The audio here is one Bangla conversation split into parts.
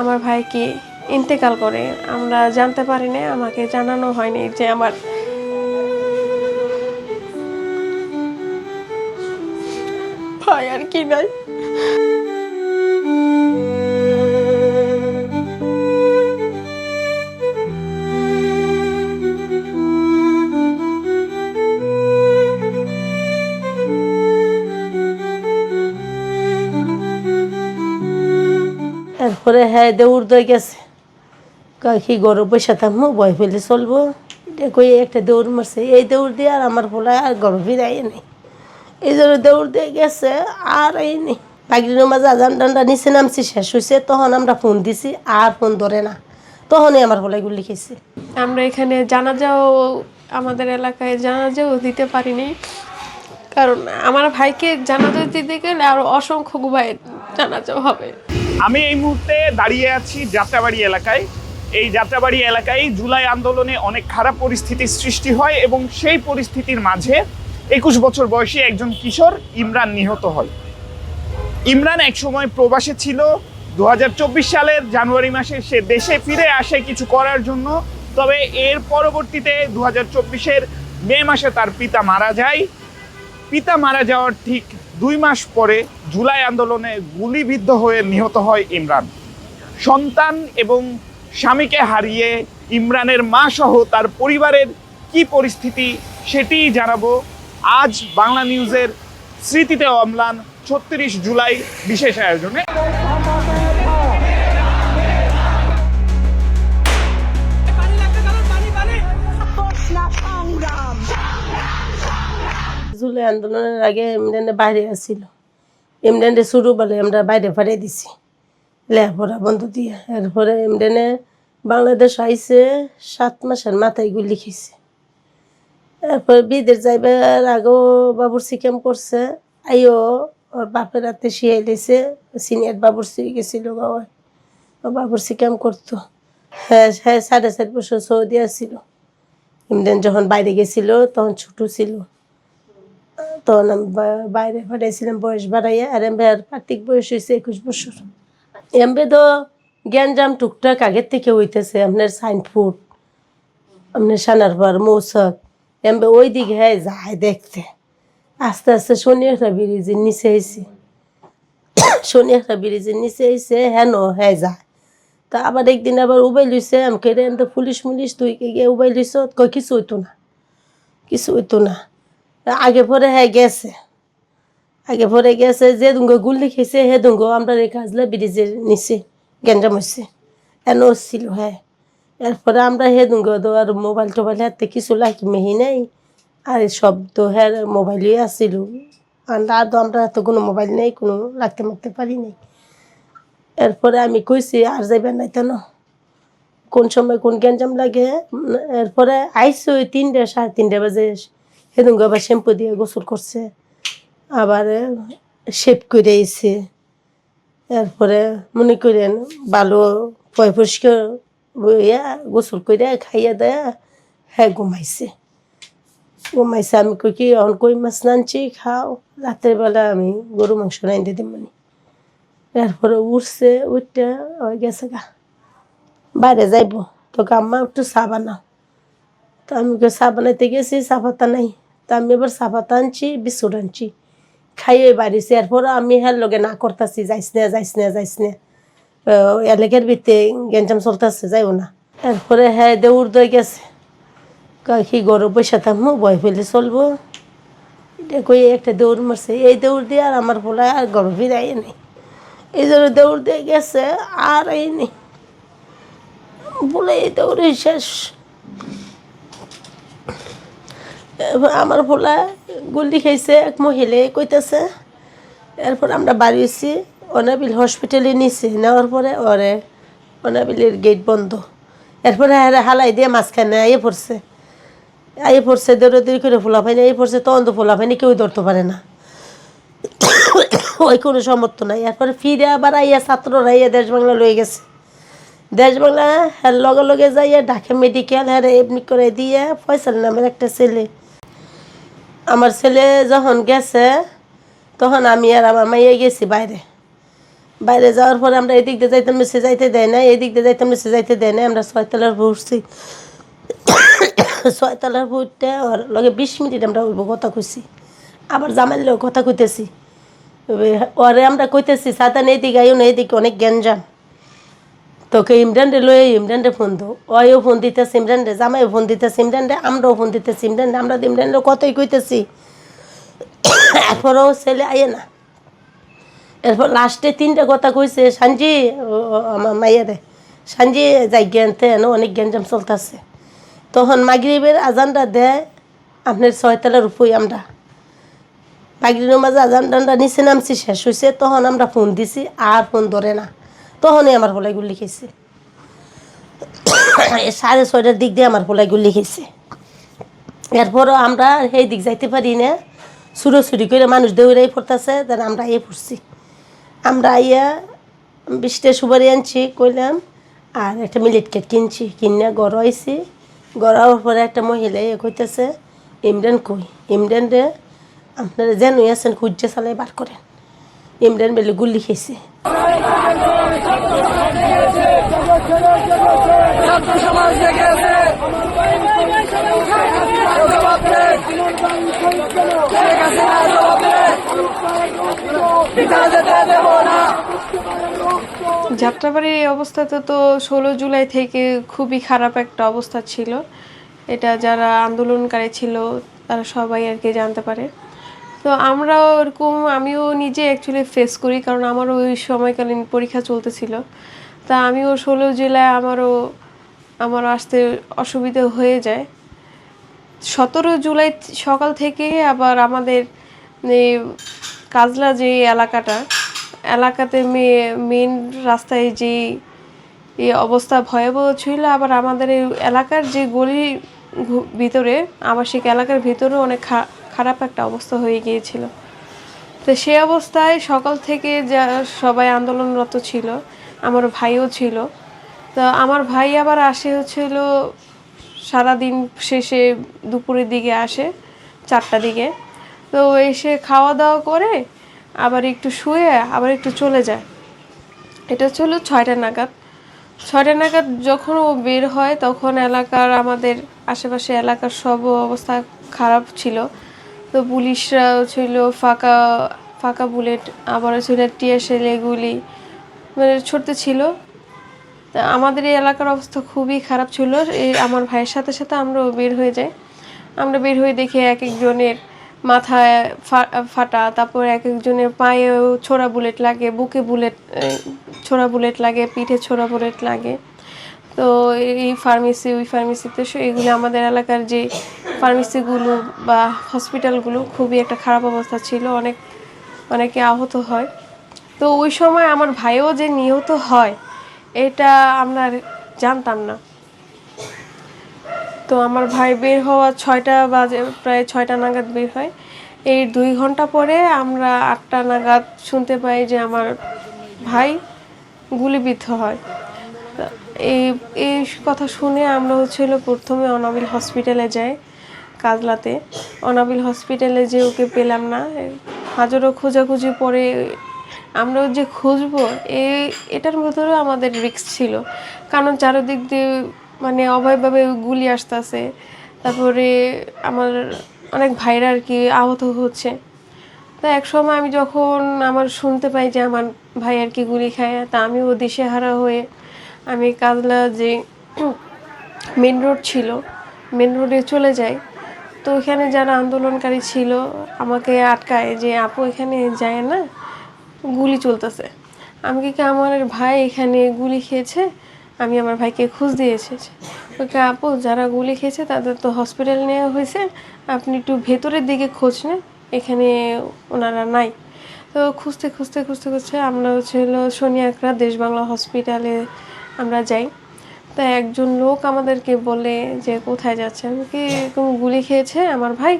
আমার ভাই কি ইন্তেকাল করে, আমরা জানতে পারি না, আমাকে জানানো হয়নি যে আমার ভাই আর কি নাই। এরপরে হ্যাঁ দৌড় দিয়ে গেছে, কি গরম পয়সা থাকবো ভয় ফেলে চলবো, এটা কই একটা দৌড় মারছে। এই দৌড় দিয়ে আর আমার পোলা আর গরম ফিরাই নেই, এই জন্য দৌড় দিয়ে গেছে। আর এই নেই পাগড়ির মাঝে আজান ডান্ডা নিচে নামছি, শেষ হয়েছে, তখন আমরা ফোন দিছি, আর ফোন ধরে না, তখনই আমার পোলাই গুলি খেয়েছে। আমরা এখানে জানাজাও, আমাদের এলাকায় জানাজাও দিতে পারিনি, কারণ আমার ভাইকে জানাজা দিতে গেলে আরো অসংখ্য ভাইয়ের জানাজাও হবে। আমি এই মুহূর্তে দাঁড়িয়ে আছি যাত্রাবাড়ি এলাকায়। এই যাত্রাবাড়ি এলাকায় জুলাই আন্দোলনে অনেক খারাপ পরিস্থিতির সৃষ্টি হয় এবং সেই পরিস্থিতির মাঝে 21 বছর বয়সী একজন কিশোর ইমরান নিহত হয়। ইমরান একসময় প্রবাসে ছিল। 2024 সালের জানুয়ারি মাসে সে দেশে ফিরে আসে কিছু করার জন্য। তবে এর পরবর্তীতে 2024-এর মে মাসে তার পিতা মারা যায়। পিতা মারা যাওয়ার ঠিক 2 মাস পরে জুলাই আন্দোলনে গুলিবিদ্ধ হয়ে নিহত হয় ইমরান। সন্তান এবং স্বামীকে হারিয়ে ইমরানের মা সহ তার পরিবারের কি পরিস্থিতি সেটিই জানাবো আজ বাংলা নিউজের স্মৃতিতে অম্লান 36 জুলাই বিশেষ আয়োজনে। জুলাই আন্দোলনের আগে ইমরানে বাইরে আসছিল, ইমরানে শুরু বলে আমরা বাইরে ফাড়িয়ে দিছি লেখাপড়া বন্ধ দিয়ে। এরপরে ইমরানে বাংলাদেশ আইসে 7 মাসের মাথায় গুলি খেয়েছে। এরপর বিদেশ যাইবার আগেও বাবুর্চি ক্যাম্প করছে, আইও ওর বাপের রাতে শিয়াই লেছে, সিনিয়র বাবুর্চি গেছিল গাওয়ায়, ও বাবুর্চি ক্যাম্প করতো। হ্যাঁ হ্যাঁ 4.5 বছর সৌদি আসছিল। ইমরান যখন বাইরে গেছিল তখন ছোট ছিল, তখন আমি বাইরে পাঠাইছিলাম বয়স বাড়াইয়া। আর এমবের পার্থিক বয়স হয়েছে 21 বছর। এমবে তো জ্ঞানজাম টুকটাক আগের থেকে হইতেছে, আপনার সাইনফুড, আপনার সানারপাড় মৌসক, এমবে ওই দিকে হ্যাঁ যায় দেখতে। আস্তে আস্তে শনিয়াখড়া ব্রিজের নিচে আইসি, শনিয়াখড়া ব্রিজের নিচে আইসে হ্যাঁ হ্যাঁ যায়। তা আবার একদিন আবার উবাই লইছে, আমাকে তো পুলিশ মুলিশ তুই গিয়ে উবাই লইছ, কই কিছু হইতো না, কিছু হইতো না। আগে পরে হ্যাঁ গেছে, আগে পরে গেছে, যে দুঙ্গ গুলি খেয়েছে হে দুঙ্গ আমরা এই কাজলে ব্রিজের নিচে গ্যাঞ্জাম হয়েছে এনো ছিল। হ্যাঁ এরপরে আমরা হে দুঙ্গ তো আর মোবাইল টোবাইল হাতে কিছু লাগি মেহি নেই, আর সব তো হ্যাঁ মোবাইলই আসছিল। আর তো আমরা তো কোনো মোবাইল নেই, কোনো লাগতে মারতে পারি নাই। এরপরে আমি কইছি আর যাইবেন নাই তেন, কোন সময় কোন গ্যাঞ্জাম লাগে। এরপরে আইসি ওই 3টা 3:30 বাজে, সেদিন আবার শ্যাম্পু দিয়ে গোসল করছে, আবার শেপ করে আইছে। এরপরে মনে করেন ভালো পরিষ্কার বইয়া গোসল করে খাইয়া দেয়া হ্যাঁ ঘুমাইছে। ঘুমাইছে আমি কই কি এখন কই মাছ নানছি খাও, রাতের বেলা আমি গরু মাংস রাঁধে দিই মানে। এরপরে উঠছে, উঠতে ওই গেছে গা বাইরে যাইব, তো আম্মা একটু চা বানাও। তো আমি চা বানাইতে গেছি, চা পাতা নাই। তো আমি এবার চা পাতা আনছি, বিস্কুট আনছি, খাইয়ে বাড়িছি। এরপর আমি হ্যাঁ লগে না করতেছি, যাইস না যাইস না যাইস না, এলাকার ভিতরে গ্যাঞ্জাম চলতেছে যাইও না। এরপরে হ্যাঁ দৌড় দিয়ে গেছে, কি গরম পয়সা থাকবো ভয় ফেলে চলবো, এটা কই একটা দৌড় মারছে। এই দৌড় দিয়ে আর আমার পোলা আর গরম ফিরাই নেই, এই জন্য দৌড় দিয়ে গেছে। আর এই নেই বলে এই দৌড়ে শেষ। আমার পোলা গুলি খাইছে, এক মহিলা কইতেছে। এরপর আমরা বাড়িয়েছি, অনাবিল হসপিটালে নিছি, নেওয়ার পরে ওরে অনাবিলের গেট বন্ধ। এরপরে হালাই দিয়ে মাঝখানে আইয়ে পড়ছে দৌড়াদৌড়ি করে ফোলা পাইনি আইয়ে পড়ছে, তখন তো ফোলা পাইনি কেউ ধরতে পারে না, ওই কোনো সমর্থ নাই। এরপরে ফিরে আবার আইয়া ছাত্ররা আইয়া দেশ বাংলা লয়ে গেছে, দেশ বাংলা হ্যাঁ লগে লগে যাইয়া ঢাকা মেডিকেল হ্যাঁ এমনি করে দিয়ে ফয়সাল নামের একটা ছেলে, আমার ছেলে যখন গেছে তখন আমি আর আমার মাইয়া গেছি বাইরে। বাইরে যাওয়ার পরে আমরা এদিক দিয়ে যাইতাম মেসে যাইতে দেয় না, এদিক দিয়ে যাইতাম মেসে যাইতে দেয় না। আমরা 6 তলার উঠছি, 6 তলার উঠতে ওর লগে 20 মিনিট আমরা ওই কথা কইছি, আবার জামাইলেও কথা কইতেছি। ওরে আমরা কইতেছি সাতান এইদিকে আইও না, এদিকে অনেক গ্যাঞ্জাম, তোকে ইমরানরে লয়ে ইমরানরে ফোন দো। ওয়ও ফোন দিতেছে ইমরানরে, জামাইও ফোন দিতেছে ইমরানরে, আমরাও ফোন দিতেছি ইমরানরে, আমরা ইমরানরে কতই কইতেছি, এরপরও ছেলে আইয়ে না। এরপর লাস্টে 3টা কথা কইছে, সাঞ্জি আমার মাইয়ারে, সাঞ্জি যাই জ্ঞানতে অনেক গ্যাঞ্জাম চলতেছে। তখন মাগরিবের আজানটা দেয় আপনার 6 তলার উপরে। আমরা মাগরিবের মাঝে আজান টানটা নিচে নামছি, শেষ হয়েছে, তখন আমরা ফোন দিছি, আর ফোন ধরে না। তখনই আমার পোলাই গুলি খেয়েছে, 6:30টার দিক দিয়ে আমার পোলাই গুলি খেয়েছে। এরপরও আমরা সেই দিক যাইতে পারি না, ছুরি করে মানুষ দৌড়াই পড়তেছে, তার আমরা আইয়ে পড়ছি। আমরা আইয়া 20টা সুপারি আনছি কইলাম, আর একটা মিলেট কেট কিনছি, কিনে গড় আইছি। গড়াওয়ার পরে একটা মহিলা কইতেছে ইমরান কই, ইমরান রে আপনারা যেন আছেন খুঁজে চালাই বার করেন। ইমরান বেলে গুলি খেয়েছে। যাত্রাবাড়ির এই অবস্থাতে তো 16 জুলাই থেকে খুবই খারাপ একটা অবস্থা ছিল। এটা যারা আন্দোলনকারী ছিল তারা সবাই আর কি জানতে পারে। তো আমরাও এরকম, আমিও নিজে অ্যাকচুয়ালি ফেস করি, কারণ আমারও ওই সময়কালীন পরীক্ষা চলতেছিল। তা আমিও 16 জুলাই আমারও আসতে অসুবিধা হয়ে যায়। 17 জুলাই সকাল থেকে আবার আমাদের কাজলা যে এলাকাতে মেন রাস্তায় যে এই অবস্থা ভয়াবহ ছিল, আবার আমাদের এই এলাকার যে গলির ভিতরে, আবাসিক এলাকার ভিতরেও অনেক খারাপ একটা অবস্থা হয়ে গিয়েছিল। তো সেই অবস্থায় সকাল থেকে যা সবাই আন্দোলনরত ছিল, আমার ভাইও ছিল। তো আমার ভাই আবার আসে হচ্ছিল সারাদিন শেষে দুপুরের দিকে আসে, 4টার দিকে। তো এসে খাওয়া দাওয়া করে আবার একটু শুয়ে আবার একটু চলে যায়। এটা ছিল 6টা নাগাদ। 6টা নাগাদ যখন ও বের হয় তখন আমাদের আশেপাশে এলাকার সব অবস্থা খারাপ ছিল। তো পুলিশরা ছিল ফাঁকা বুলেট, আবার ছিল টিয়ারশেল, এগুলি মানে ছড়তে ছিল। তা আমাদের এই এলাকার অবস্থা খুবই খারাপ ছিল। আমার ভাইয়ের সাথে সাথে আমরাও বের হয়ে যাই। আমরা বের হয়ে দেখি এক একজনের মাথায় ফাটা, তারপর এক একজনের পায়েও ছোড়া বুলেট লাগে, বুকে ছোড়া বুলেট লাগে, পিঠে ছোড়া বুলেট লাগে। তো এই ফার্মেসি ওই ফার্মেসিতে এগুলো আমাদের এলাকার যে ফার্মেসিগুলো বা হসপিটালগুলো খুবই একটা খারাপ অবস্থা ছিল, অনেকে আহত হয়। তো ওই সময় আমার ভাইও যে নিহত হয় এটা আমরা জানতাম না। তো আমার ভাই বের হওয়া 6টা বাজে, প্রায় 6টা নাগাদ বের হয়। এই 2 ঘন্টা পরে আমরা 8টা নাগাদ শুনতে পাই যে আমার ভাই গুলিবিদ্ধ হয়। এই কথা শুনে আমরা প্রথমে অনাবিল হসপিটালে যাই কাজলাতে। অনাবিল হসপিটালে যে ওকে পেলাম না, হাজারো খোঁজাখুঁজি পরে আমরাও যে খুঁজবো এটার ভিতরেও আমাদের রিস্ক ছিল, কারণ চারিদিক দিয়ে মানে অভয়ভাবে গুলি আসতেছে। তারপরে আমার অনেক ভাইরা আর কি আহত হচ্ছে। তা এক সময় আমি যখন আমার শুনতে পাই যে আমার ভাই আর কি গুলি খায়, তা আমিও দিশেহারা হয়ে আমি কাজলা যে মেন রোড ছিল, মেন রোডে চলে যাই। তো ওখানে যারা আন্দোলনকারী ছিল আমাকে আটকায় যে আপু এখানে যায় না, গুলি চলতেছে। আমি কি আমার ভাই এখানে গুলি খেয়েছে, আমি আমার ভাইকে খোঁজ দিয়ে এসেছি। ওকে আপু যারা গুলি খেয়েছে তাদের তো হসপিটাল নেওয়া হয়েছে, আপনি একটু ভেতরের দিকে খোঁজ নেন, এখানে ওনারা নাই। তো খুঁজতে আমরা শনি আকরা দেশ বাংলা হসপিটালে আমরা যাই। তা একজন লোক আমাদেরকে বলে যে কোথায় যাচ্ছে, আমি কি এরকম গুলি খেয়েছে আমার ভাই,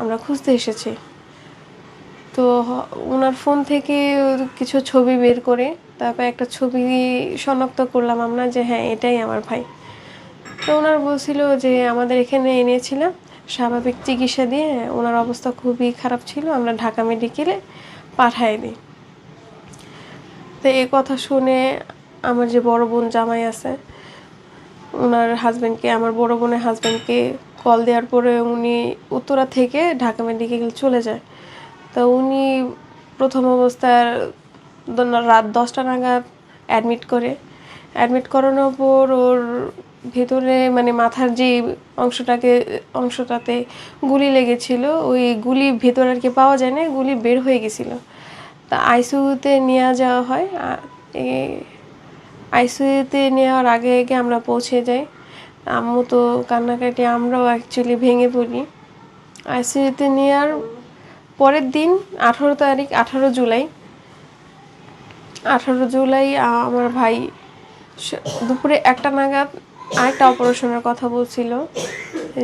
আমরা খুঁজতে এসেছি। তো ওনার ফোন থেকে কিছু ছবি বের করে তারপর একটা ছবি শনাক্ত করলাম আমরা যে হ্যাঁ এটাই আমার ভাই। তো ওনার বলছিল যে আমাদের এখানে এনেছিলাম, স্বাভাবিক চিকিৎসা দিয়ে ওনার অবস্থা খুবই খারাপ ছিল, আমরা ঢাকা মেডিকেলে পাঠাই দিই। তো এই কথা শুনে আমার যে বড় বোন জামাই আছে, ওনার হাজব্যান্ডকে, আমার বড় বোনের হাজব্যান্ডকে কল দেওয়ার পরে উনি উত্তরা থেকে ঢাকা মেডিকেল চলে যায়। তো উনি প্রথম অবস্থায় রাত 10টা নাগাদ অ্যাডমিট করানোর পর ওর ভেতরে মানে মাথার যে অংশটাতে গুলি লেগেছিল, ওই গুলি ভেতরে আর কি পাওয়া যায় না, গুলি বের হয়ে গেছিলো। তা আইসিইউতে নিয়ে যাওয়া হয়। আইসিইউতে নেওয়ার আগে আগে আমরা পৌঁছে যাই। আম্মু তো কান্নাকাটি, আমরাও অ্যাকচুয়ালি ভেঙে পড়ি। আইসিইউতে নেওয়ার পরের দিন 18 জুলাই আমার ভাই দুপুরে 1টা নাগাদ আরেকটা অপারেশনের কথা বলছিল,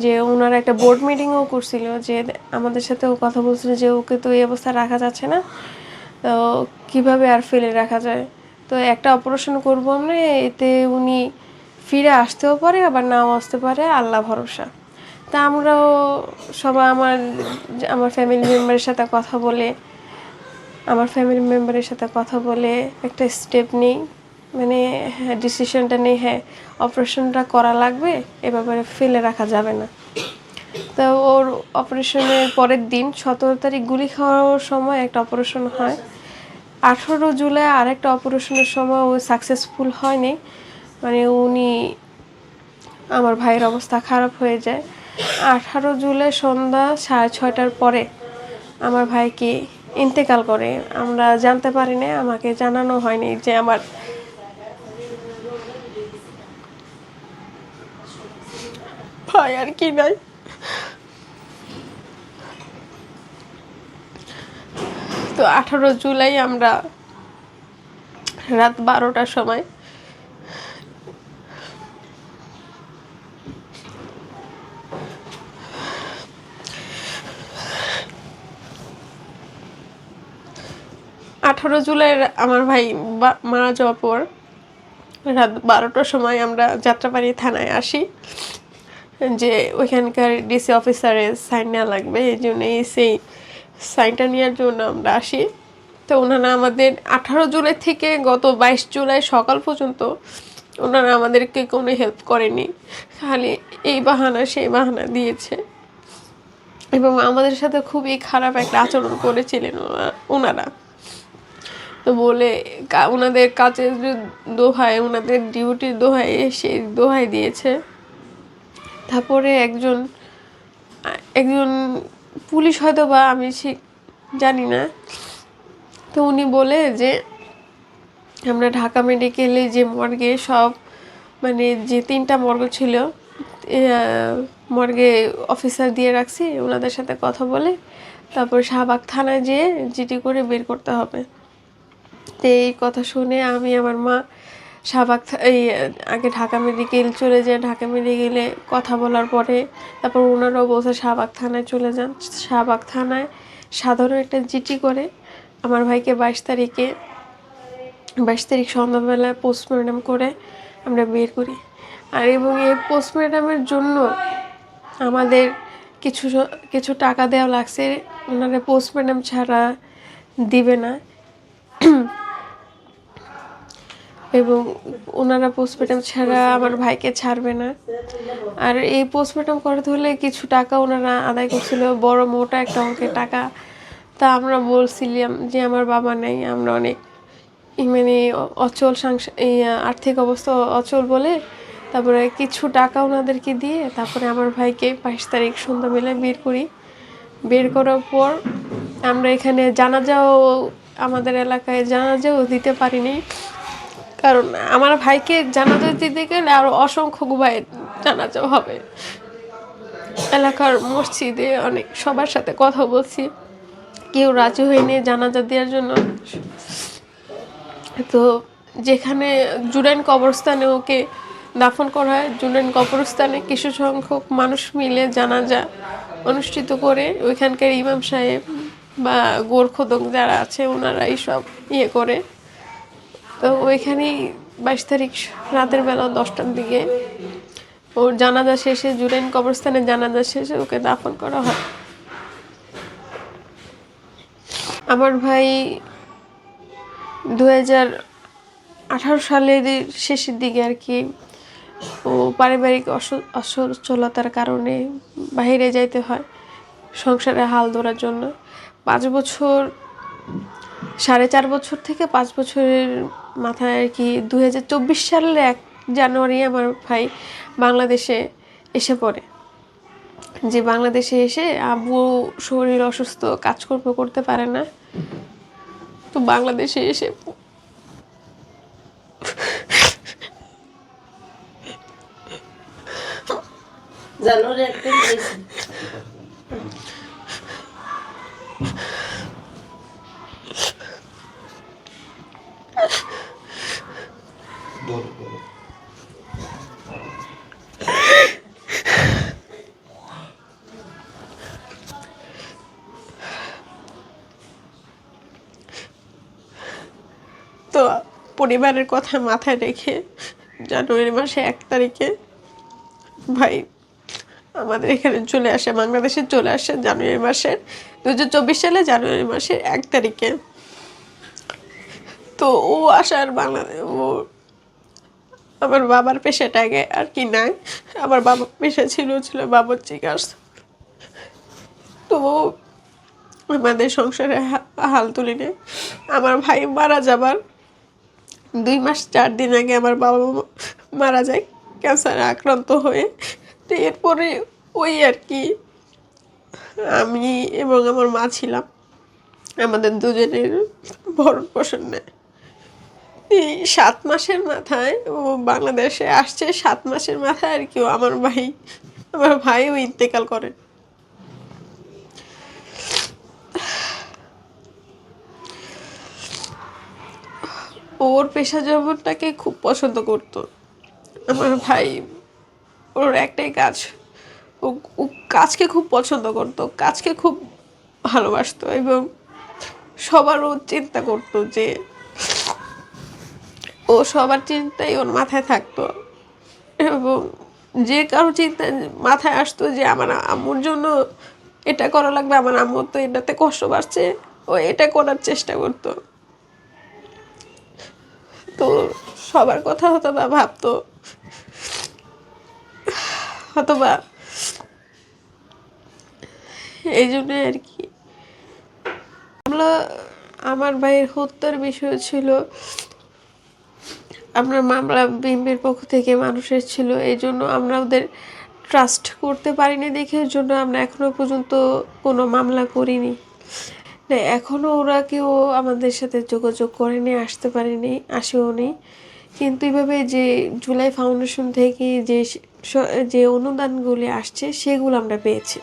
যে ওনারা একটা বোর্ড মিটিংও করছিল, যে আমাদের সাথেও কথা বলছিল যে ওকে তো এই অবস্থায় রাখা যাচ্ছে না, তো কীভাবে আর ফেলে রাখা যায়, তো একটা অপারেশন করবো আমরা, এতে উনি ফিরে আসতেও পারে আবার নাও আসতে পারে, আল্লাহ ভরসা। তা আমরাও সবাই আমার ফ্যামিলি মেম্বারের সাথে কথা বলে একটা স্টেপ নিই, মানে ডিসিশনটা নেই, হ্যাঁ অপারেশনটা করা লাগবে, এ ব্যাপারে ফেলে রাখা যাবে না। তো ওর অপারেশনের পরের দিন 17 তারিখ গুলি খাওয়ার সময় একটা অপারেশন হয়। 18 জুলাই আরেকটা অপারেশনের সময় ও সাকসেসফুল হয়নি, মানে আমার ভাইয়ের অবস্থা খারাপ হয়ে যায়। 18 জুলাই সন্ধ্যা 6:30টার পরে আমার ভাইকে ইন্তেকাল করে। আমরা জানতে পারি না, আমাকে জানানো হয়নি যে আমার ভাই আর কি নাই। তো 18 জুলাই আমরা রাত 12টার সময় আমার ভাই মারা যাওয়ার পর রাত 12টার সময় আমরা যাত্রাবাড়ি থানায় আসি, যে ওইখানকার ডিসি অফিসারের সাইন নেওয়া লাগবে, এই জন্য সেই সাইনটা নেওয়ার জন্য আমরা আসি। তো ওনারা আমাদের 18 জুলাই থেকে গত 22 জুলাই সকাল পর্যন্ত ওনারা আমাদেরকে কোনো হেল্প করেনি, খালি এই বাহানা সেই বাহানা দিয়েছে, এবং আমাদের সাথে খুবই খারাপ একটা আচরণ করেছিলেন ওনারা। তো বলে ওনাদের কাজের দোহাই, ওনাদের ডিউটির দোহাই, সেই দোহাই দিয়েছে। তারপরে একজন পুলিশ হয়তো বা, আমি ঠিক জানি না, তো উনি বলে যে আমরা ঢাকা মেডিকেলে যে মর্গে সব মানে যে 3টা মর্গ ছিল, মর্গে অফিসার দিয়ে রাখছি, ওনাদের সাথে কথা বলে তারপর শাহবাগ থানায় যেয়ে জিডি করে বের করতে হবে। তো এই কথা শুনে আমি আমার মা আগে ঢাকা মেডিকেল চলে যায়। ঢাকা মেডিকেলে কথা বলার পরে তারপর ওনারাও বলছে শাহবাগ থানায় চলে যান। শাহবাগ থানায় সাধারণ একটা জিডি করে আমার ভাইকে 22 তারিখ সন্ধ্যাবেলায় পোস্টমর্টম করে আমরা বের করি। আর এবং এই পোস্টমর্টমের জন্য আমাদের কিছু টাকা দেওয়া লাগছে, ওনারা পোস্টমর্টম ছাড়া দিবে না, এবং ওনারা পোস্টমর্টম ছাড়া আমার ভাইকে ছাড়বে না। আর এই পোস্টমর্টম করাতে হলে কিছু টাকা ওনারা আদায় করছিল, বড় মোটা একটা অঙ্কের টাকা। তা আমরা বলছিলাম যে আমার বাবা নেই, আমরা অনেক মানে অচল আর্থিক অবস্থা অচল বলে তারপরে কিছু টাকা ওনাদেরকে দিয়ে তারপরে আমার ভাইকে 22 তারিখ সন্ধ্যাবেলায় বের করার পর আমরা এখানে আমাদের এলাকায় জানাজাও দিতে পারিনি, কারণ আমার ভাইকে জানাজা দিতে গেলে আরও অসংখ্য ভাইয়ের জানাজাও হবে। এলাকার মসজিদে অনেক সবার সাথে কথা বলছি, কেউ রাজি হয়নি জানাজা দেওয়ার জন্য। তো যেখানে জুরাইন কবরস্থানে ওকে দাফন করা হয়, জুরাইন কবরস্থানে কিছু সংখ্যক মানুষ মিলে জানাজা অনুষ্ঠিত করে ওইখানকার ইমাম সাহেব বা গোরখোদক যারা আছে ওনারাই সব করে। তো ওইখানেই 22 তারিখ রাতের বেলা 10টার দিকে ওর জানাজা শেষে, জুরাইন কবরস্থানে জানাজা শেষে ওকে দাফন করা হয়। আমার ভাই 2018 সালের শেষের দিকে আর কি ও পারিবারিক অসচ্ছলতার কারণে বাইরে যাইতে হয় সংসারে হাল ধরার জন্য। 5 বছর, 4.5 বছর থেকে 5 বছরের মাথায় আর কি 2024 সালের 1 জানুয়ারি আমার ভাই বাংলাদেশে এসে পড়ে। যে বাংলাদেশে এসে আব্বু শরীর অসুস্থ, কাজকর্ম করতে পারে না, তো বাংলাদেশে এসে জানুয়ারি 1 তারিখ হয়েছে। তো পরিবারের কথা মাথায় রেখে জানুয়ারি মাসে 1 তারিখে ভাই আমাদের এখানে চলে আসে, বাংলাদেশে চলে আসে জানুয়ারি মাসের 2024 সালে জানুয়ারি মাসের 1 তারিখে। তো ও আসার ও আমার বাবার পেশাটাকে আর কি নাই, আমার বাবার পেশা ছিল বাবুর্চি কাজ। তো আমাদের সংসারে হাল তুলি নেই। আমার ভাই মারা যাবার 2 মাস 4 দিন আগে আমার বাবা মারা যায় ক্যান্সারে আক্রান্ত হয়ে। তো এরপরে ওই আর কি আমি এবং আমার মা ছিলাম, আমাদের দুজনের ভরণ পোষণ নেয়। এই 7 মাসের মাথায় ও বাংলাদেশে আসছে, 7 মাসের মাথায় আর কি আমার ভাইও ইন্তেকাল করে। ওর পেশা জগৎটাকে খুব পছন্দ করতো আমার ভাই। ওর একটাই কাজ, ও কাজকে খুব পছন্দ করতো, কাজকে খুব ভালোবাসতো এবং সবারও চিন্তা করতো যে ও সবার চিন্তাই ওর মাথায় থাকতো। এবং যে কারো চিন্তা মাথায় আসতো যে আমার আম্মুর জন্য এটা করা লাগবে, আমার আম্মুর তো এটাতে কষ্ট পাচ্ছে, ও এটা করার চেষ্টা করতো। তো সবার কথা হয়তোবা ভাবতো, হয়তোবা এই জন্য আর কি আমার ভাইয়ের হত্যার বিষয় ছিল, আমরা মামলা বিএমপির পক্ষ থেকে মানুষের ছিল, এই জন্য আমরা ওদের ট্রাস্ট করতে পারিনি দেখে এর জন্য আমরা এখনো পর্যন্ত কোনো মামলা করিনি। না, এখনও ওরা কেউ আমাদের সাথে যোগাযোগ করেনি, আসতে পারেনি, আসেও নি। কিন্তু এইভাবে যে জুলাই ফাউন্ডেশন থেকে যে অনুদানগুলি আসছে সেগুলো আমরা পেয়েছি।